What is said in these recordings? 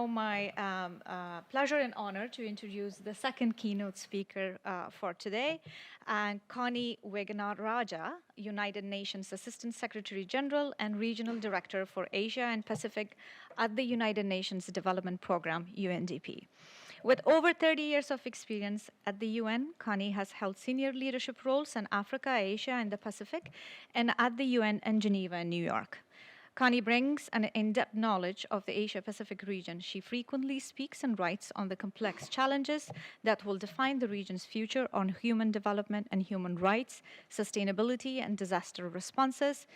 My pleasure and honor to introduce the second keynote speaker for today, and Kanni Wignaraja, United Nations Assistant Secretary General and Regional Director for Asia and Pacific at the United Nations Development Program, UNDP. With over 30 years of experience at the UN, Kanni has held senior leadership roles in Africa, Asia, and the Pacific, and at the UN in Geneva and New York. Kanni brings an in-depth knowledge of the Asia-Pacific region. She frequently speaks and writes on the complex challenges that will define the region's future on human development and human rights, sustainability and disaster responses,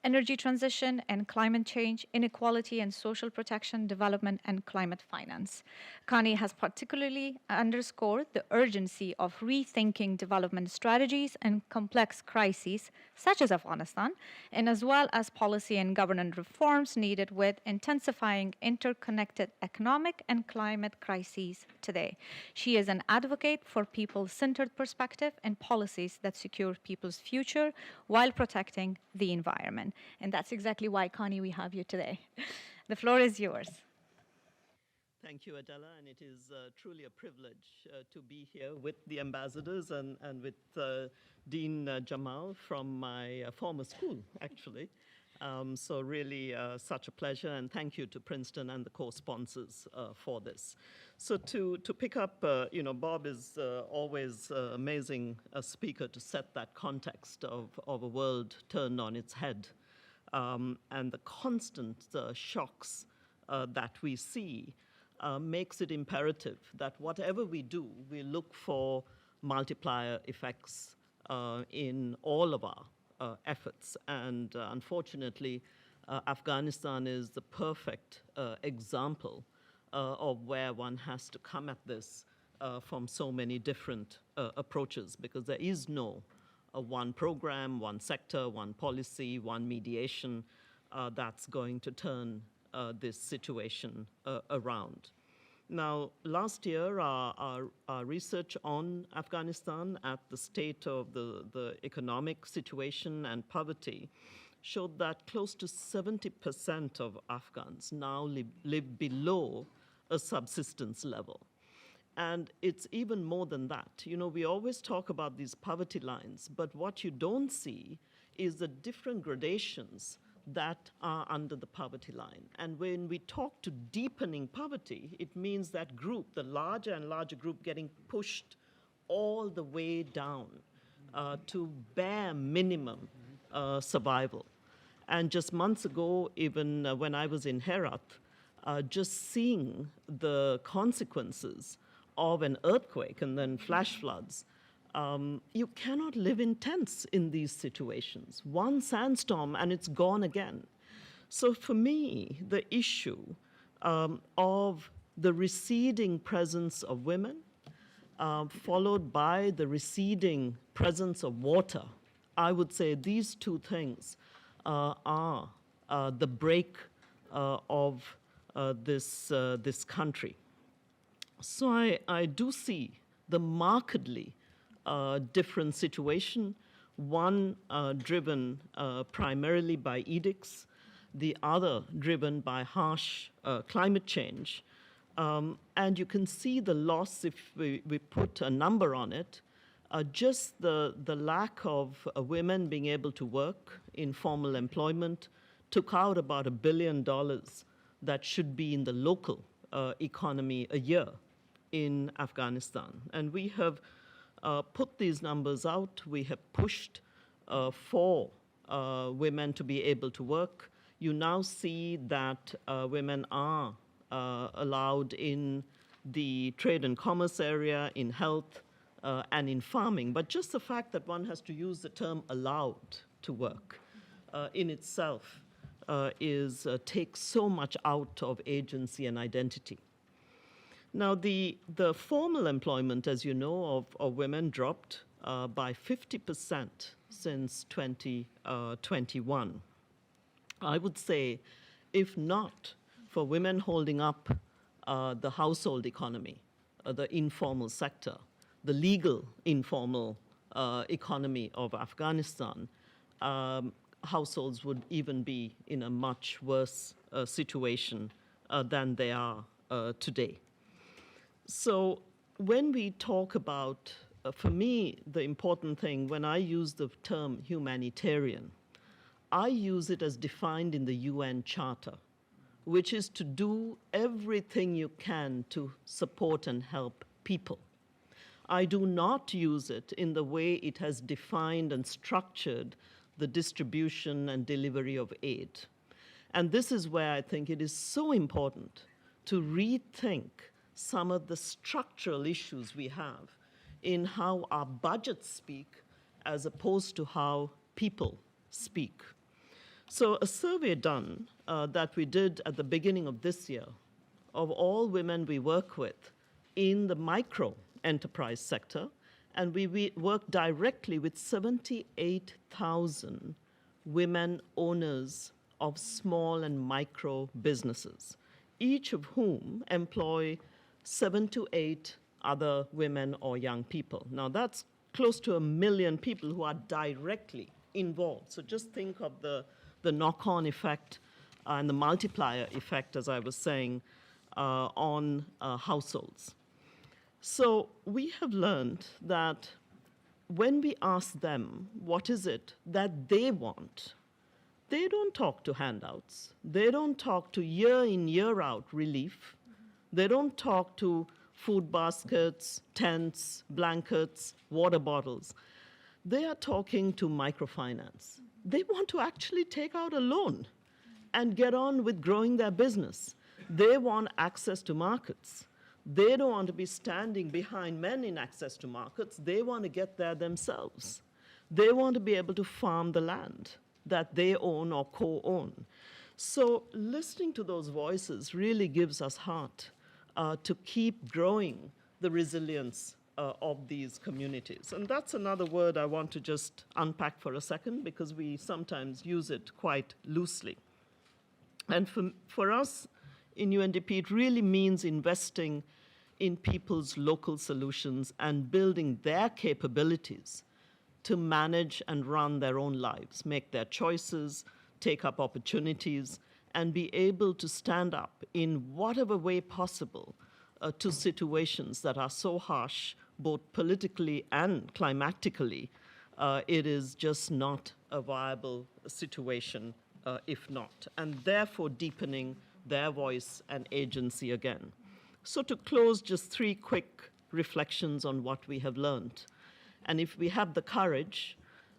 energy transition and climate change, inequality and social protection, development, and climate finance. Kanni has particularly underscored the urgency of rethinking development strategies and complex crises, such as Afghanistan, and as well as policy and governance reforms needed with intensifying interconnected economic and climate crises today. She is an advocate for people-centered perspective and policies that secure people's future while protecting the environment. And that's exactly why, Kanni, we have you today. The floor is yours. Thank you, Adela, and it is truly a privilege to be here with the ambassadors and with Dean Jamal from my former school, actually. So really such a pleasure, and thank you to Princeton and the co-sponsors for this. So to pick up, Bob is always amazing speaker to set that context of a world turned on its head. And the constant shocks that we see makes it imperative that whatever we do, we look for multiplier effects in all of our efforts. And unfortunately, Afghanistan is the perfect example of where one has to come at this from so many different approaches, because there is no one program, one sector, one policy, one mediation that's going to turn this situation around. Now, last year, our research on Afghanistan at the state of the economic situation and poverty showed that close to 70% of Afghans now live below a subsistence level. And it's even more than that. We always talk about these poverty lines, but what you don't see is the different gradations that are under the poverty line. And when we talk to deepening poverty, it means that group, the larger and larger group, getting pushed all the way down to bare minimum survival. And just months ago, even when I was in Herat, just seeing the consequences of an earthquake and then flash floods, you cannot live in tents in these situations. One sandstorm and it's gone again. So for me, the issue of the receding presence of women, followed by the receding presence of water, I would say these two things are the break of this country. So I do see the markedly different situation, one driven primarily by edicts, the other driven by harsh climate change. And you can see the loss, if we put a number on it, just the lack of women being able to work in formal employment took out about $1 billion that should be in the local economy a year in Afghanistan. And we have put these numbers out. We have pushed for women to be able to work. You now see that women are allowed in the trade and commerce area, in health, and in farming. But just the fact that one has to use the term allowed to work in itself takes so much out of agency and identity. Now, the formal employment, as you know, of women dropped by 50% since 2021. I would say, if not for women holding up the household economy, the informal sector, the legal informal economy of Afghanistan, households would even be in a much worse situation than they are today. So when we talk about, for me, the important thing, when I use the term humanitarian, I use it as defined in the UN Charter, which is to do everything you can to support and help people. I do not use it in the way it has defined and structured the distribution and delivery of aid. And this is where I think it is so important to rethink some of the structural issues we have in how our budgets speak as opposed to how people speak. So a survey done that we did at the beginning of this year of all women we work with in the micro enterprise sector, and we work directly with 78,000 women owners of small and micro businesses, each of whom employ 7 to 8 other women or young people. Now that's close to 1 million people who are directly involved. So just think of the knock-on effect and the multiplier effect, as I was saying, on households. So we have learned that when we ask them what is it that they want, they don't talk to handouts. They don't talk to year in, year out relief. They don't talk to food baskets, tents, blankets, water bottles. They are talking to microfinance. They want to actually take out a loan and get on with growing their business. They want access to markets. They don't want to be standing behind men in access to markets. They want to get there themselves. They want to be able to farm the land that they own or co-own. So listening to those voices really gives us heart to keep growing the resilience of these communities. And that's another word I want to just unpack for a second because we sometimes use it quite loosely. And for us in UNDP, it really means investing in people's local solutions and building their capabilities to manage and run their own lives, make their choices, take up opportunities, and be able to stand up in whatever way possible to situations that are so harsh, both politically and climatically. It is just not a viable situation if not, and therefore deepening their voice and agency again. So to close, just 3 quick reflections on what we have learned. And if we have the courage,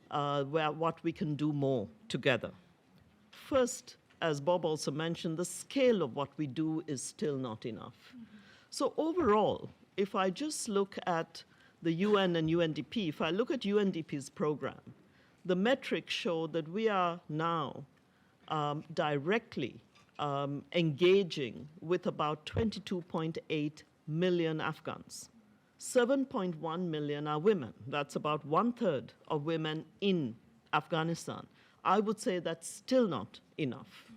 what we can do more together. First, as Bob also mentioned, the scale of what we do is still not enough. So overall, if I just look at the UN and UNDP, if I look at UNDP's program, the metrics show that we are now directly engaging with about 22.8 million Afghans. 7.1 million are women. That's about 1/3 of women in Afghanistan. I would say that's still not enough.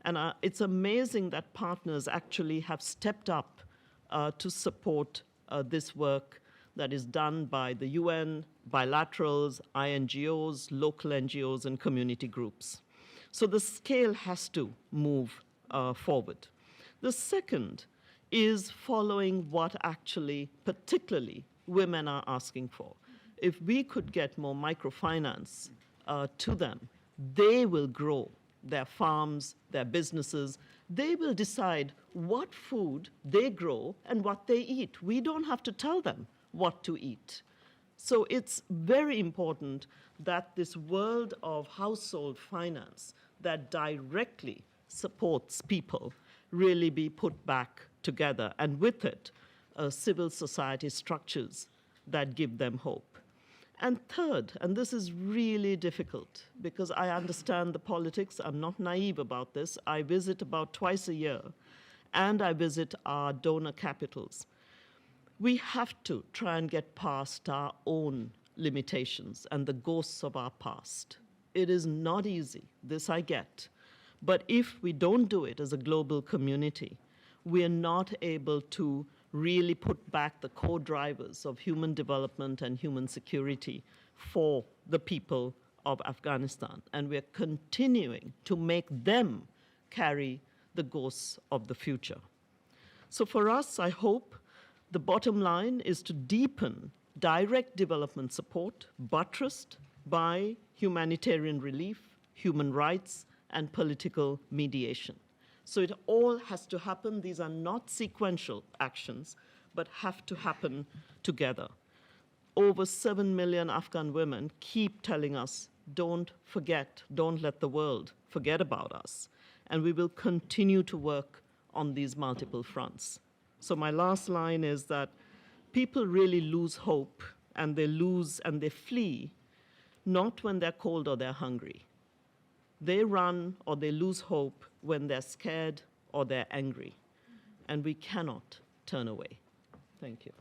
And it's amazing that partners actually have stepped up to support this work that is done by the UN, bilaterals, INGOs, local NGOs, and community groups. So the scale has to move forward. The second is following what actually, particularly, women are asking for. If we could get more microfinance to them, they will grow their farms, their businesses. They will decide what food they grow and what they eat. We don't have to tell them what to eat. So it's very important that this world of household finance that directly supports people really be put back together, and with it, civil society structures that give them hope. And third, and this is really difficult because I understand the politics, I'm not naive about this, I visit about twice a year, and I visit our donor capitals. We have to try and get past our own limitations and the ghosts of our past. It is not easy, this I get. But if we don't do it as a global community, we are not able to really put back the core drivers of human development and human security for the people of Afghanistan. And we're continuing to make them carry the ghosts of the future. So for us, I hope the bottom line is to deepen direct development support, buttressed by humanitarian relief, human rights, and political mediation. So it all has to happen. These are not sequential actions, but have to happen together. Over 7 million Afghan women keep telling us, don't forget, don't let the world forget about us. And we will continue to work on these multiple fronts. So my last line is that people really lose hope, and they flee, not when they're cold or they're hungry. They run or they lose hope when they're scared or they're angry. And we cannot turn away. Thank you.